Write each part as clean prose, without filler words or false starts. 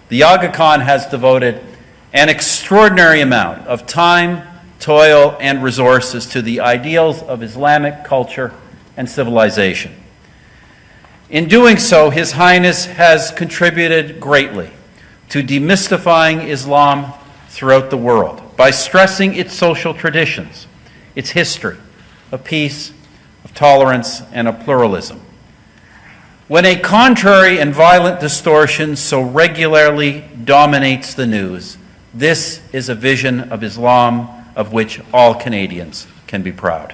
The Aga Khan has devoted an extraordinary amount of time, toil, and resources to the ideals of Islamic culture and civilization. In doing so, His Highness has contributed greatly to demystifying Islam throughout the world by stressing its social traditions, its history of peace, of tolerance, and of pluralism. When a contrary and violent distortion so regularly dominates the news, this is a vision of Islam of which all Canadians can be proud.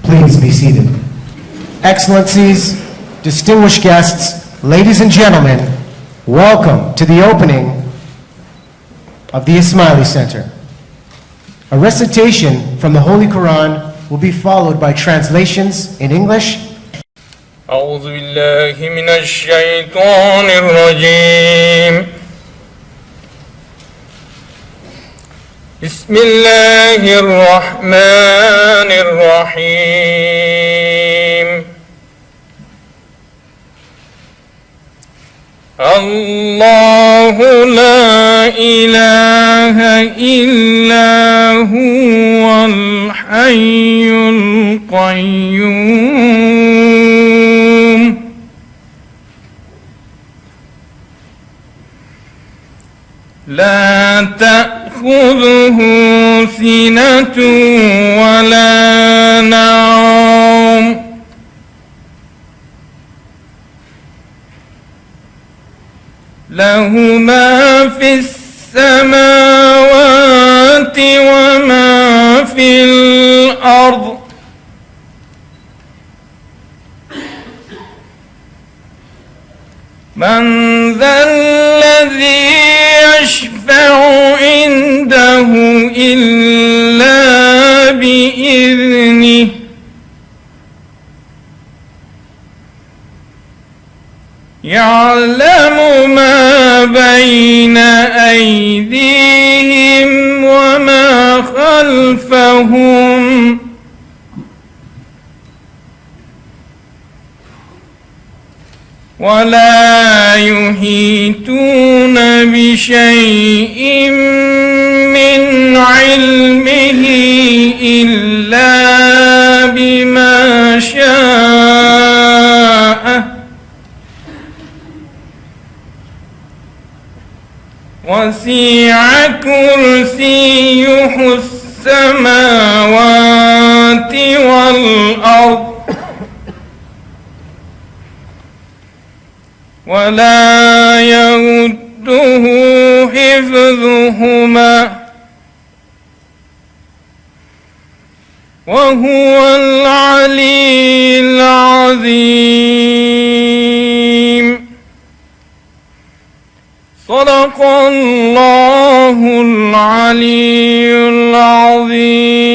Please be seated. Excellencies, distinguished guests, ladies and gentlemen, welcome to the opening of the Ismaili Center. A recitation from the Holy Quran will be followed by translations in English. أعوذ بالله من الشيطان الرجيم بسم الله الرحمن الرحيم الله لا إله إلا هو الحي القيوم لا تأخذه تأخذه سنة ولا نوم له ما في السماوات وما في الأرض من ذا الذي يشفع عنده إلا بإذنه يعلم ما بين أيديهم وما خلفهم ولا يحيطون بشيء من علمه إلا بما شاء وسع كرسيه السماوات والأرض ولا يؤوده حفظهما وهو العلي العظيم صدق الله العلي العظيم.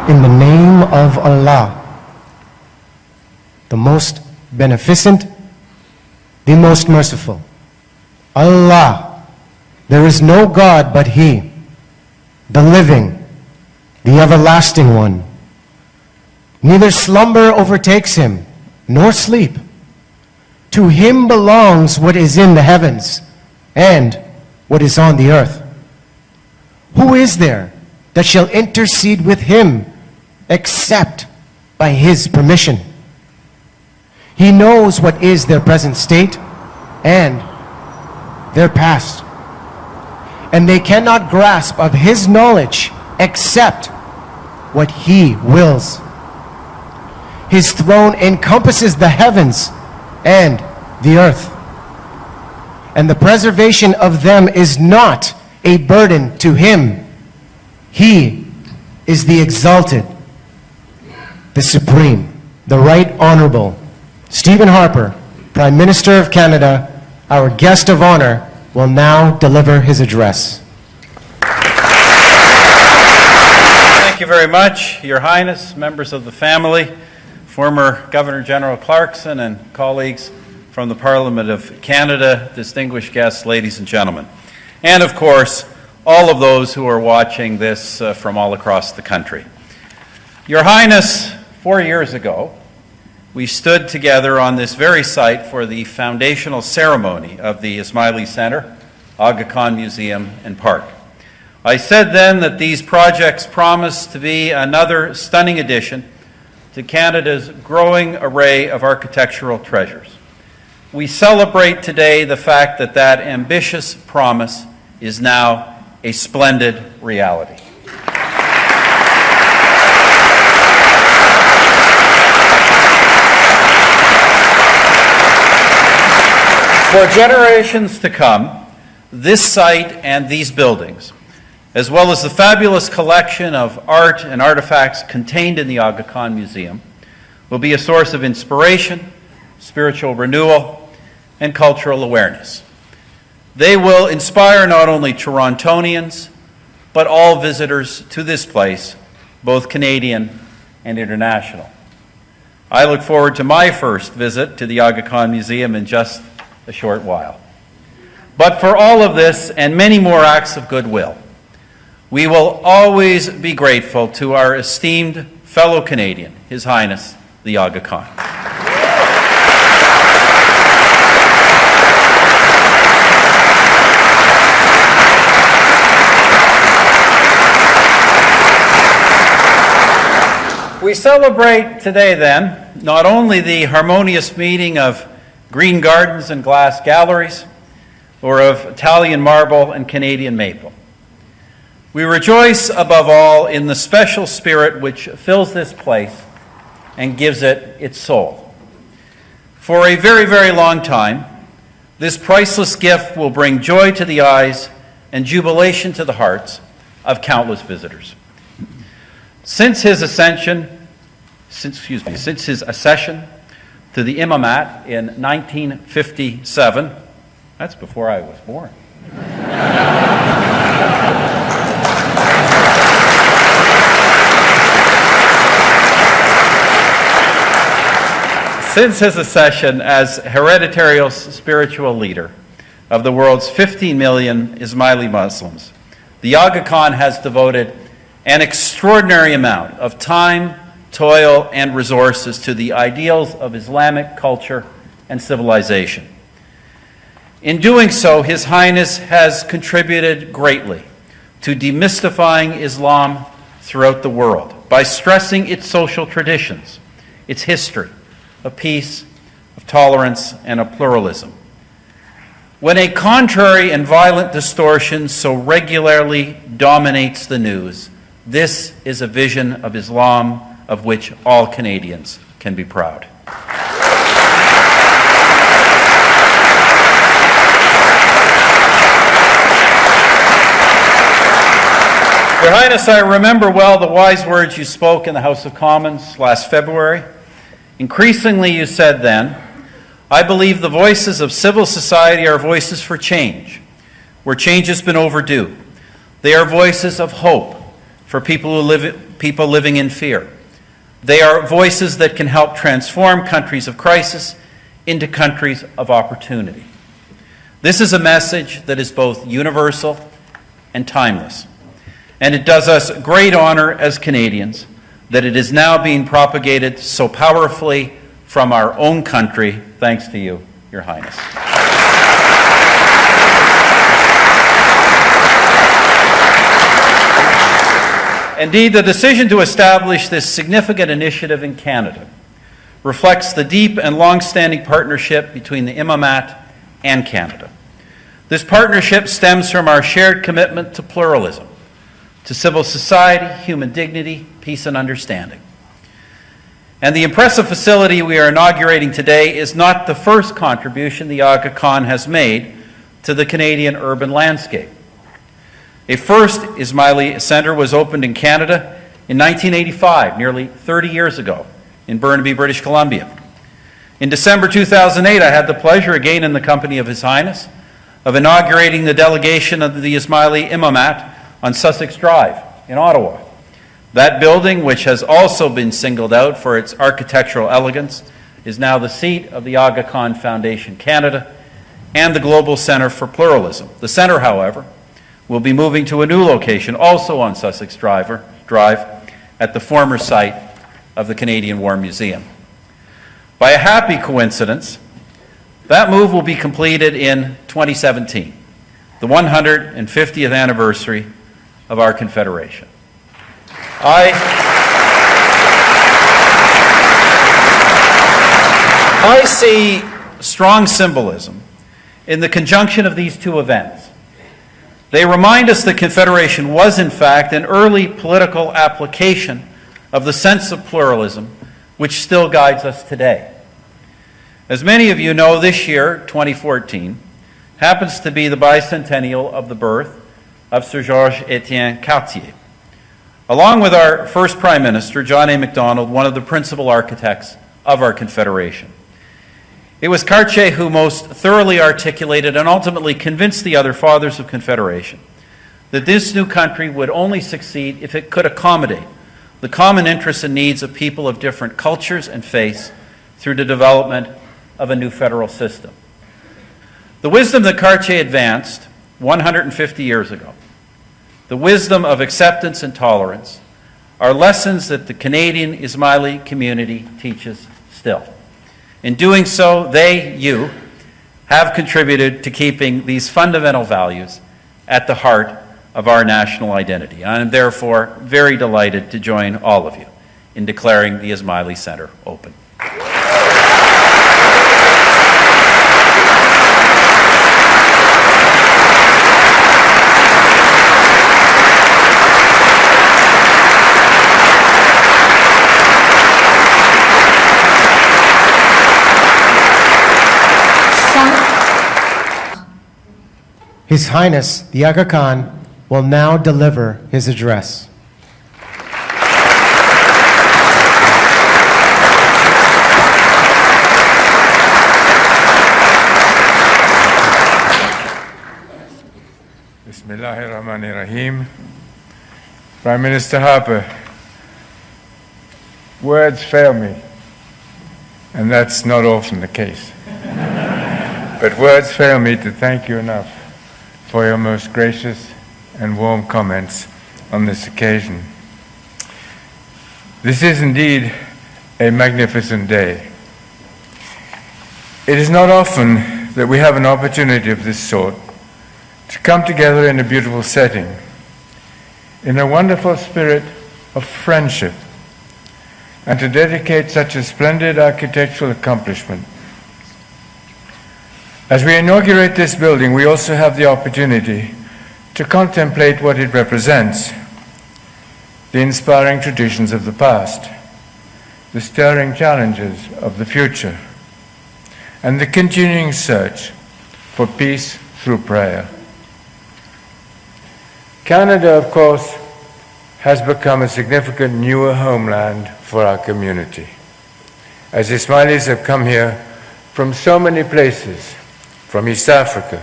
In the name of Allah, the most beneficent, the most merciful. Allah, there is no God but He, the living, the everlasting one. Neither slumber overtakes Him, nor sleep. To Him belongs what is in the heavens and what is on the earth. Who is there that shall intercede with Him except by His permission? He knows what is their present state and their past, and they cannot grasp of His knowledge except what He wills. His throne encompasses the heavens and the earth, and the preservation of them is not a burden to Him. He is the exalted, the supreme, the right honorable Stephen Harper, Prime Minister of Canada, our guest of honor, will now deliver his address. Thank you very much, Your Highness, members of the family, former Governor General Clarkson, and colleagues from the Parliament of Canada, distinguished guests, ladies and gentlemen, and of course, all of those who are watching this from all across the country. Your Highness, 4 years ago, we stood together on this very site for the foundational ceremony of the Ismaili Center, Aga Khan Museum and Park. I said then that these projects promise to be another stunning addition to Canada's growing array of architectural treasures. We celebrate today the fact that that ambitious promise is now a splendid reality. For generations to come, this site and these buildings, as well as the fabulous collection of art and artifacts contained in the Aga Khan Museum, will be a source of inspiration, spiritual renewal, and cultural awareness. They will inspire not only Torontonians, but all visitors to this place, both Canadian and international. I look forward to my first visit to the Aga Khan Museum in just a short while. But for all of this and many more acts of goodwill, we will always be grateful to our esteemed fellow Canadian, His Highness, the Aga Khan. We celebrate today, then, not only the harmonious meeting of green gardens and glass galleries, or of Italian marble and Canadian maple. We rejoice above all in the special spirit which fills this place and gives it its soul. For a very, very long time, this priceless gift will bring joy to the eyes and jubilation to the hearts of countless visitors. Since his accession to the imamat in 1957, that's before I was born. Since his accession as hereditary spiritual leader of the world's 15 million Ismaili Muslims, the Aga Khan has devoted an extraordinary amount of time, toil, and resources to the ideals of Islamic culture and civilization. In doing so, His Highness has contributed greatly to demystifying Islam throughout the world by stressing its social traditions, its history of peace, of tolerance, and of pluralism. When a contrary and violent distortion so regularly dominates the news, this is a vision of Islam of which all Canadians can be proud. Your Highness, I remember well the wise words you spoke in the House of Commons last February. Increasingly, you said then, I believe the voices of civil society are voices for change, where change has been overdue. They are voices of hope for people living in fear. They are voices that can help transform countries of crisis into countries of opportunity. This is a message that is both universal and timeless. And it does us great honor as Canadians that it is now being propagated so powerfully from our own country, thanks to you, Your Highness. Indeed, the decision to establish this significant initiative in Canada reflects the deep and long-standing partnership between the Imamat and Canada. This partnership stems from our shared commitment to pluralism, to civil society, human dignity, peace, and understanding. And the impressive facility we are inaugurating today is not the first contribution the Aga Khan has made to the Canadian urban landscape. A first Ismaili Centre was opened in Canada in 1985, nearly 30 years ago, in Burnaby, British Columbia. In December 2008, I had the pleasure, again in the company of His Highness, of inaugurating the delegation of the Ismaili Imamat on Sussex Drive in Ottawa. That building, which has also been singled out for its architectural elegance, is now the seat of the Aga Khan Foundation Canada and the Global Centre for Pluralism. The centre, however, will be moving to a new location, also on Sussex Drive, at the former site of the Canadian War Museum. By a happy coincidence, that move will be completed in 2017, the 150th anniversary of our Confederation. I see strong symbolism in the conjunction of these two events. They remind us that Confederation was, in fact, an early political application of the sense of pluralism which still guides us today. As many of you know, this year, 2014, happens to be the bicentennial of the birth of Sir Georges-Étienne Cartier. Along with our first Prime Minister, John A. Macdonald, one of the principal architects of our Confederation. It was Cartier who most thoroughly articulated and ultimately convinced the other fathers of Confederation that this new country would only succeed if it could accommodate the common interests and needs of people of different cultures and faiths through the development of a new federal system. The wisdom that Cartier advanced 150 years ago, the wisdom of acceptance and tolerance, are lessons that the Canadian Ismaili community teaches still. In doing so, you have contributed to keeping these fundamental values at the heart of our national identity. I am therefore very delighted to join all of you in declaring the Ismaili Center open. His Highness, the Aga Khan, will now deliver his address. Bismillahirrahmanirrahim. Prime Minister Harper, words fail me, and that's not often the case. But words fail me to thank you enough for your most gracious and warm comments on this occasion. This is indeed a magnificent day. It is not often that we have an opportunity of this sort to come together in a beautiful setting, in a wonderful spirit of friendship, and to dedicate such a splendid architectural accomplishment. As we inaugurate this building, we also have the opportunity to contemplate what it represents: the inspiring traditions of the past, the stirring challenges of the future, and the continuing search for peace through prayer. Canada, of course, has become a significant newer homeland for our community, as Ismailis have come here from so many places, from East Africa,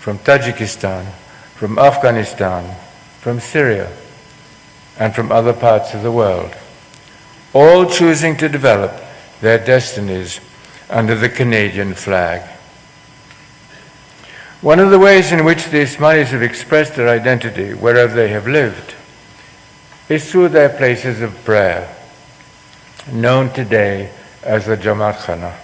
from Tajikistan, from Afghanistan, from Syria, and from other parts of the world, all choosing to develop their destinies under the Canadian flag. One of the ways in which the Ismailis have expressed their identity wherever they have lived is through their places of prayer, known today as the Jamaat Khana.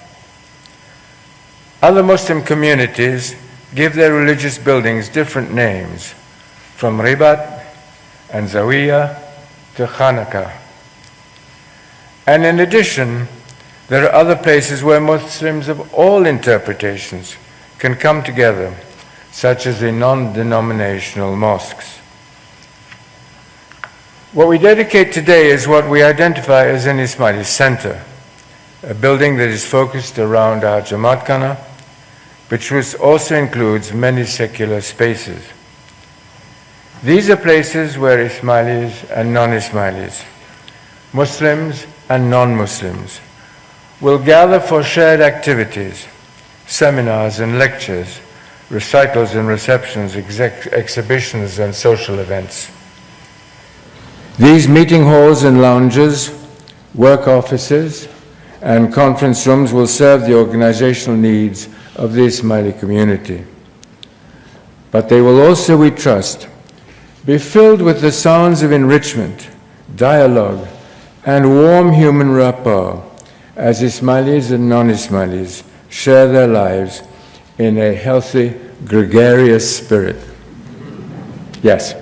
Other Muslim communities give their religious buildings different names, from Ribat and Zawiya to Khanaka. And in addition, there are other places where Muslims of all interpretations can come together, such as the non-denominational mosques. What we dedicate today is what we identify as an Ismaili center, a building that is focused around our Jamaat Khana, which also includes many secular spaces. These are places where Ismailis and non-Ismailis, Muslims and non-Muslims, will gather for shared activities, seminars and lectures, recitals and receptions, exhibitions and social events. These meeting halls and lounges, work offices, and conference rooms will serve the organizational needs of the Ismaili community. But they will also, we trust, be filled with the sounds of enrichment, dialogue, and warm human rapport as Ismailis and non-Ismailis share their lives in a healthy, gregarious spirit. Yes.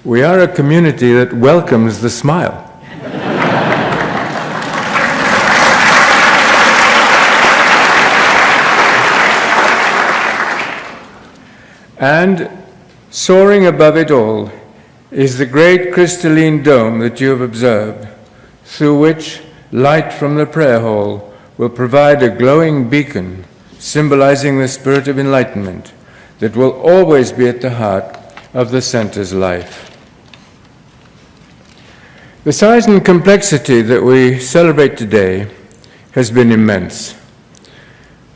We are a community that welcomes the smile. And soaring above it all is the great crystalline dome that you have observed, through which light from the prayer hall will provide a glowing beacon symbolizing the spirit of enlightenment that will always be at the heart of the center's life. The size and complexity that we celebrate today has been immense,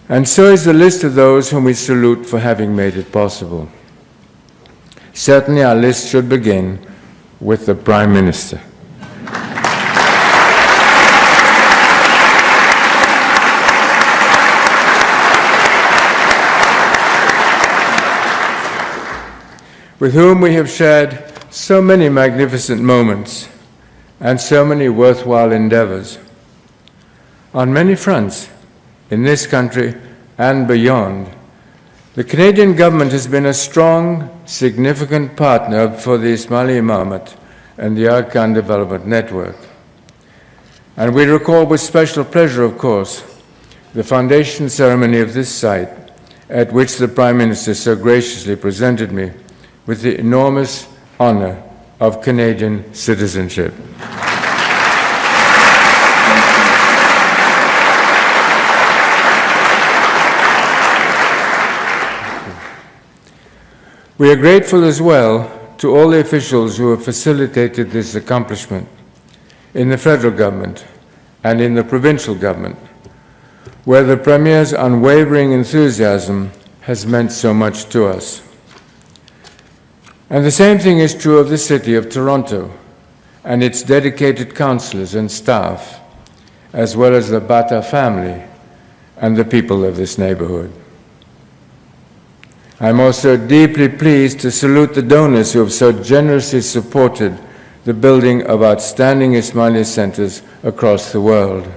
and so is the list of those whom we salute for having made it possible. Certainly our list should begin with the Prime Minister. With whom we have shared so many magnificent moments and so many worthwhile endeavors on many fronts in this country and beyond, the Canadian government has been a strong, significant partner for the Ismaili Imamate and the Aga Khan Development Network. And we recall with special pleasure, of course, the foundation ceremony of this site, at which the Prime Minister so graciously presented me with the enormous honor of Canadian citizenship. We are grateful as well to all the officials who have facilitated this accomplishment in the federal government and in the provincial government, where the Premier's unwavering enthusiasm has meant so much to us. And the same thing is true of the City of Toronto and its dedicated councillors and staff, as well as the Bata family and the people of this neighborhood. I'm also deeply pleased to salute the donors who have so generously supported the building of outstanding Ismaili centers across the world,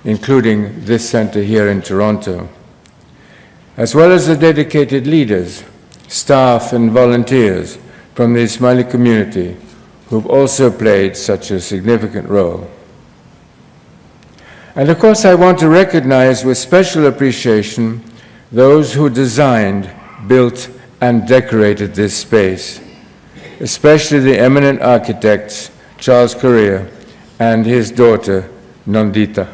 including this center here in Toronto, as well as the dedicated leaders, staff, and volunteers from the Ismaili community who've also played such a significant role. And of course, I want to recognize with special appreciation those who designed, built, and decorated this space, especially the eminent architects Charles Correa and his daughter Nandita.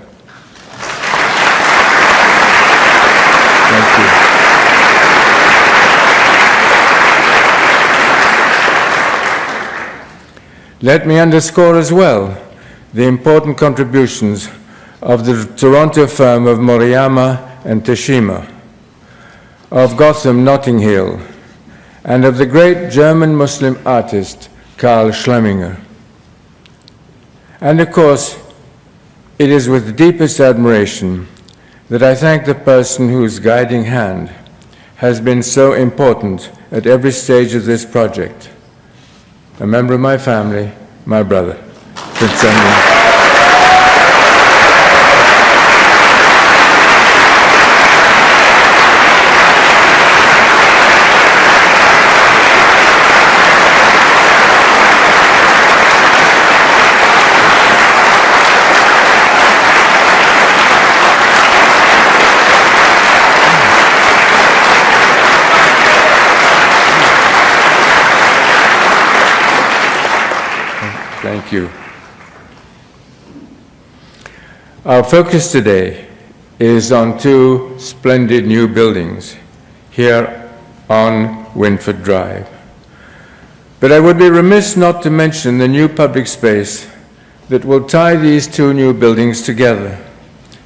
Thank you. Let me underscore as well the important contributions of the Toronto firm of Moriyama and Teshima, of Gotham Notting Hill, and of the great German Muslim artist Karl Schlemminger. And of course, it is with the deepest admiration that I thank the person whose guiding hand has been so important at every stage of this project, a member of my family, my brother, Prince Emily. Thank you. Our focus today is on two splendid new buildings here on Winford Drive. But I would be remiss not to mention the new public space that will tie these two new buildings together,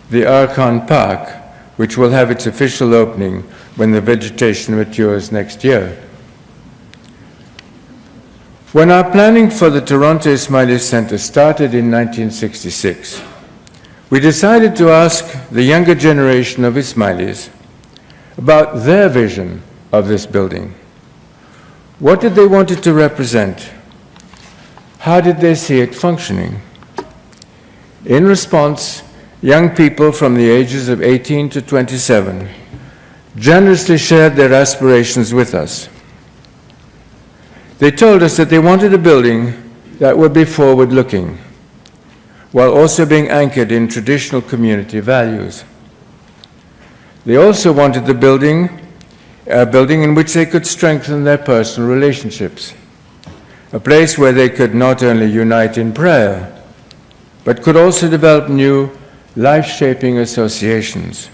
the Aga Khan Park, which will have its official opening when the vegetation matures next year. When our planning for the Toronto Ismaili Centre started in 1966, we decided to ask the younger generation of Ismailis about their vision of this building. What did they want it to represent? How did they see it functioning? In response, young people from the ages of 18 to 27 generously shared their aspirations with us. They told us that they wanted a building that would be forward-looking, while also being anchored in traditional community values. They also wanted a building in which they could strengthen their personal relationships, a place where they could not only unite in prayer, but could also develop new life-shaping associations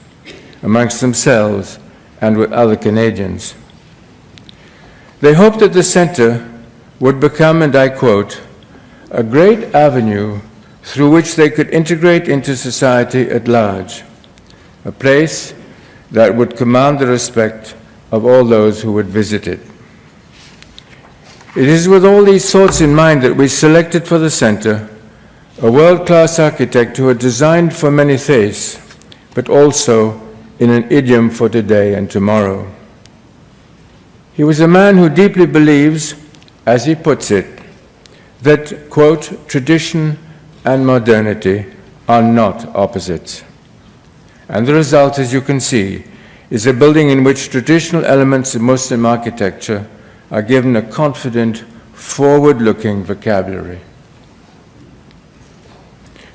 amongst themselves and with other Canadians. They hoped that the center would become, and I quote, a great avenue through which they could integrate into society at large, a place that would command the respect of all those who would visit it. It is with all these thoughts in mind that we selected for the center a world-class architect who had designed for many faiths, but also in an idiom for today and tomorrow. He was a man who deeply believes, as he puts it, that, quote, tradition and modernity are not opposites. And the result, as you can see, is a building in which traditional elements of Muslim architecture are given a confident, forward-looking vocabulary.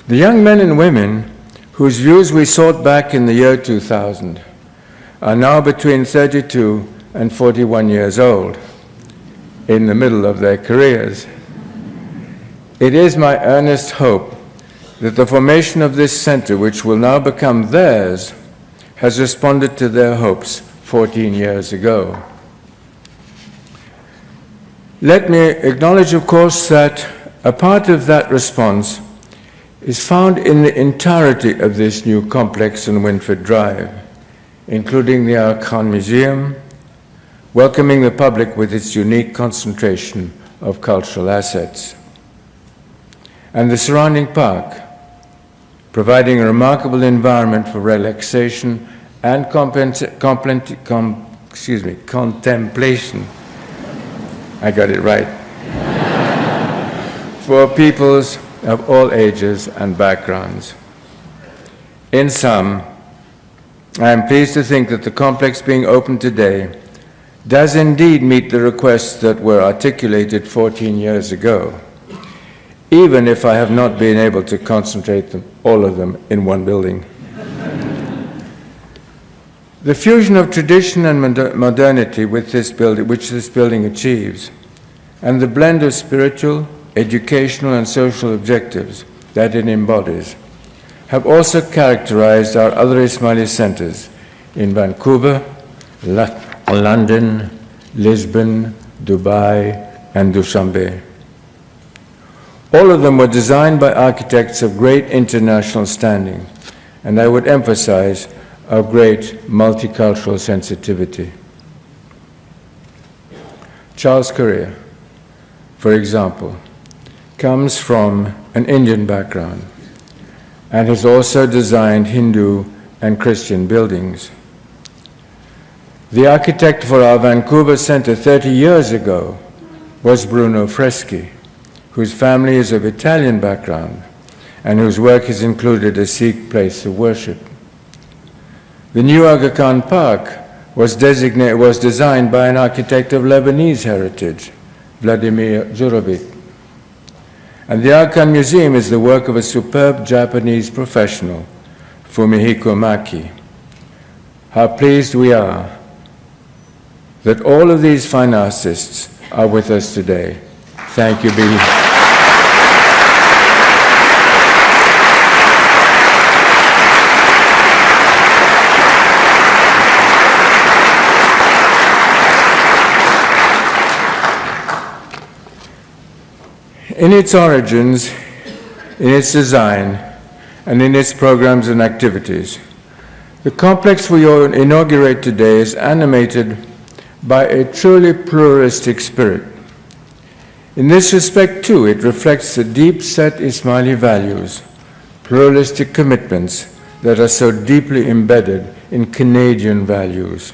The young men and women whose views we sought back in the year 2000 are now between 32 and 41 years old, in the middle of their careers. It is my earnest hope that the formation of this center, which will now become theirs, has responded to their hopes 14 years ago. Let me acknowledge, of course, that a part of that response is found in the entirety of this new complex on Winford Drive, including the Aga Khan Museum, welcoming the public with its unique concentration of cultural assets, and the surrounding park, providing a remarkable environment for relaxation and contemplation. I got it right. For peoples of all ages and backgrounds. In sum, I am pleased to think that the complex being opened today does indeed meet the requests that were articulated 14 years ago, even if I have not been able to concentrate all of them in one building. The fusion of tradition and modernity with which this building achieves, and the blend of spiritual, educational, and social objectives that it embodies, have also characterized our other Ismaili centers in Vancouver, London, Lisbon, Dubai, and Dushanbe. All of them were designed by architects of great international standing, and I would emphasize of great multicultural sensitivity. Charles Correa, for example, comes from an Indian background and has also designed Hindu and Christian buildings. The architect for our Vancouver Center 30 years ago was Bruno Freschi, whose family is of Italian background and whose work has included a Sikh place of worship. The new Aga Khan Park was designed by an architect of Lebanese heritage, Vladimir Jurovic. And the Aga Khan Museum is the work of a superb Japanese professional, Fumihiko Maki. How pleased we are that all of these fine artists are with us today. Thank you, Bihi. In its origins, in its design, and in its programs and activities, the complex we inaugurate today is animated by a truly pluralistic spirit. In this respect, too, it reflects the deep-set Ismaili values, pluralistic commitments that are so deeply embedded in Canadian values.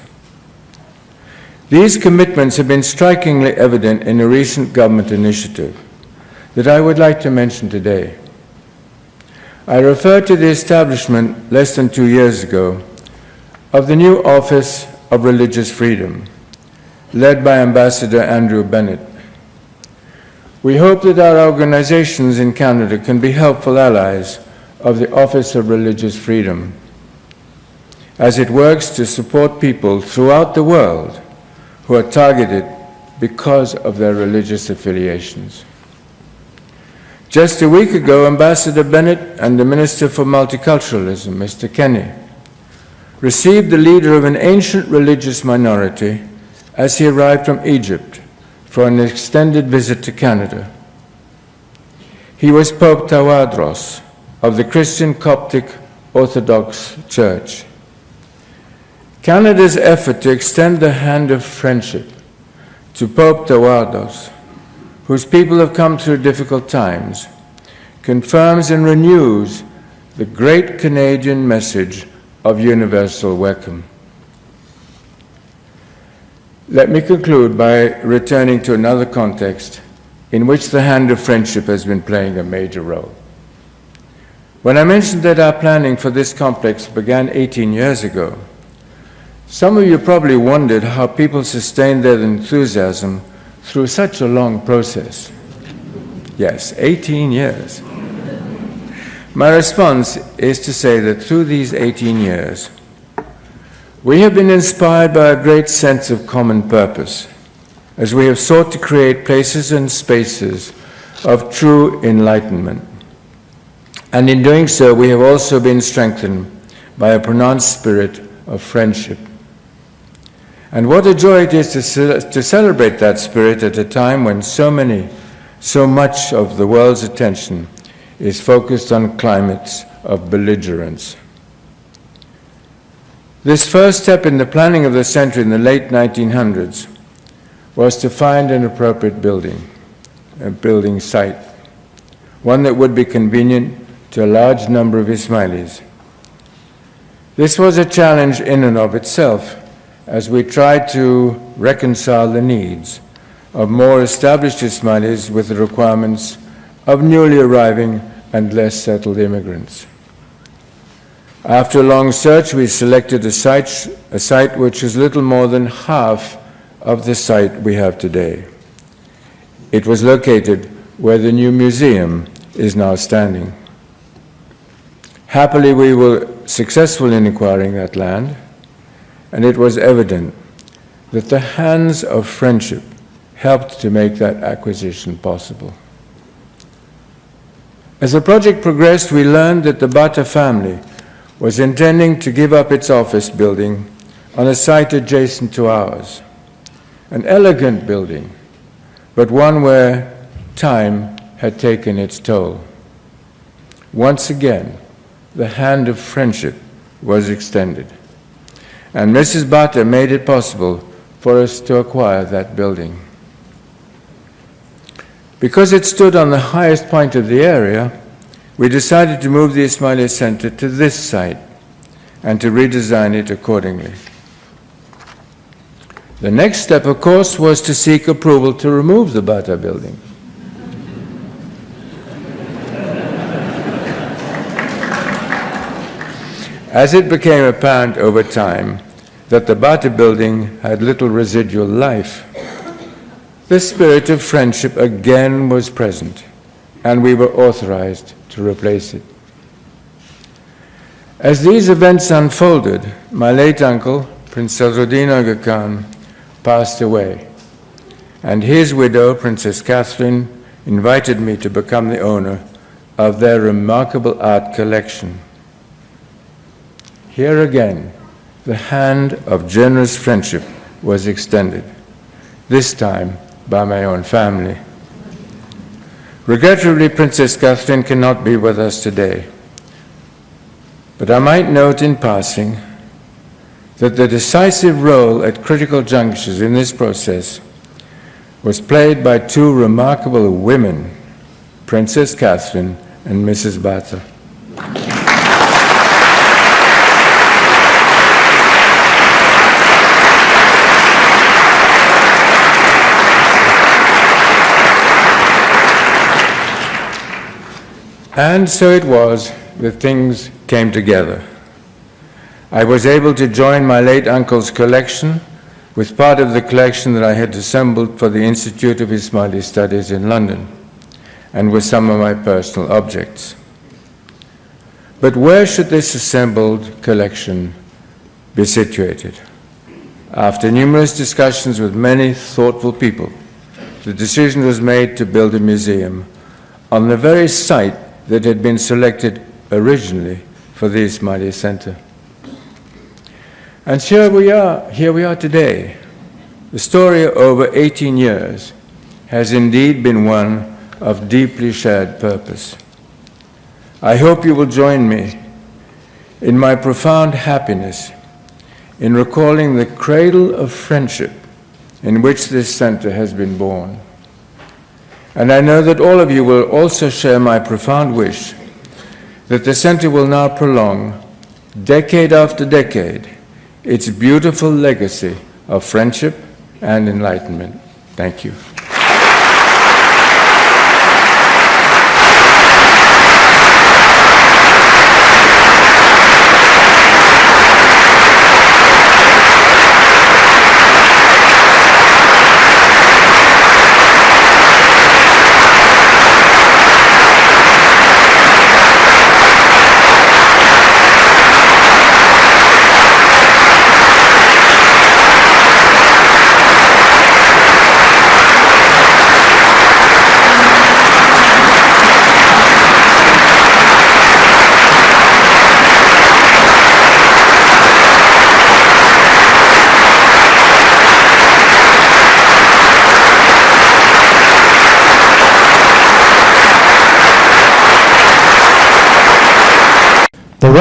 These commitments have been strikingly evident in a recent government initiative that I would like to mention today. I refer to the establishment less than 2 years ago of the new Office of Religious Freedom, led by Ambassador Andrew Bennett. We hope that our organizations in Canada can be helpful allies of the Office of Religious Freedom as it works to support people throughout the world who are targeted because of their religious affiliations. Just a week ago, Ambassador Bennett and the Minister for Multiculturalism, Mr. Kenny, received the leader of an ancient religious minority as he arrived from Egypt for an extended visit to Canada. He was Pope Tawadros of the Christian Coptic Orthodox Church. Canada's effort to extend the hand of friendship to Pope Tawadros, whose people have come through difficult times, confirms and renews the great Canadian message of universal welcome. Let me conclude by returning to another context in which the hand of friendship has been playing a major role. When I mentioned that our planning for this complex began 18 years ago, Some of you probably wondered how people sustained their enthusiasm through such a long process. Yes, 18 years. My response is to say that through these 18 years, we have been inspired by a great sense of common purpose, as we have sought to create places and spaces of true enlightenment. And in doing so, we have also been strengthened by a pronounced spirit of friendship. And what a joy it is to celebrate that spirit at a time when so much of the world's attention is focused on climates of belligerence. This first step in the planning of the center in the late 1900s was to find an appropriate building site, one that would be convenient to a large number of Ismailis. This was a challenge in and of itself, as we tried to reconcile the needs of more established Ismailis with the requirements of newly arriving and less settled immigrants. After a long search, we selected a site which is little more than half of the site we have today. It was located where the new museum is now standing. Happily, we were successful in acquiring that land, and it was evident that the hands of friendship helped to make that acquisition possible. As the project progressed, we learned that the Bata family was intending to give up its office building on a site adjacent to ours, an elegant building, but one where time had taken its toll. Once again, the hand of friendship was extended, and Mrs. Bata made it possible for us to acquire that building. Because it stood on the highest point of the area, we decided to move the Ismaili Center to this site and to redesign it accordingly. The next step, of course, was to seek approval to remove the Bata building. As it became apparent over time that the Bata building had little residual life, the spirit of friendship again was present, and we were authorized to replace it. As these events unfolded, my late uncle, Prince Sadruddin Aga Khan, passed away, and his widow, Princess Catherine, invited me to become the owner of their remarkable art collection. Here again, the hand of generous friendship was extended, this time by my own family. Regrettably, Princess Catherine cannot be with us today, but I might note in passing that the decisive role at critical junctures in this process was played by two remarkable women, Princess Catherine and Mrs. Bata. And so it was that things came together. I was able to join my late uncle's collection with part of the collection that I had assembled for the Institute of Ismaili Studies in London, and with some of my personal objects. But where should this assembled collection be situated? After numerous discussions with many thoughtful people, the decision was made to build a museum on the very site that had been selected originally for the Ismaili Center. And here we are today. The story over 18 years has indeed been one of deeply shared purpose. I hope you will join me in my profound happiness in recalling the cradle of friendship in which this center has been born. And I know that all of you will also share my profound wish that the center will now prolong, decade after decade, its beautiful legacy of friendship and enlightenment. Thank you.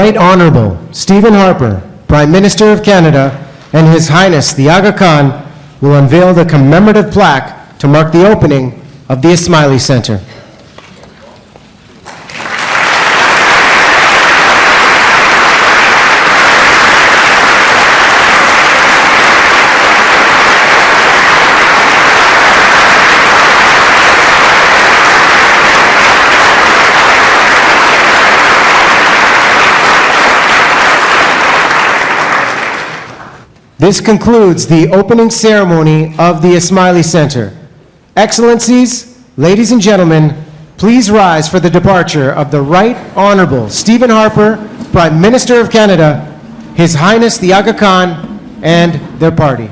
Right Honorable Stephen Harper, Prime Minister of Canada, and His Highness the Aga Khan will unveil the commemorative plaque to mark the opening of the Ismaili Center. This concludes the opening ceremony of the Ismaili Center. Excellencies, ladies and gentlemen, please rise for the departure of the Right Honorable Stephen Harper, Prime Minister of Canada, His Highness the Aga Khan, and their party.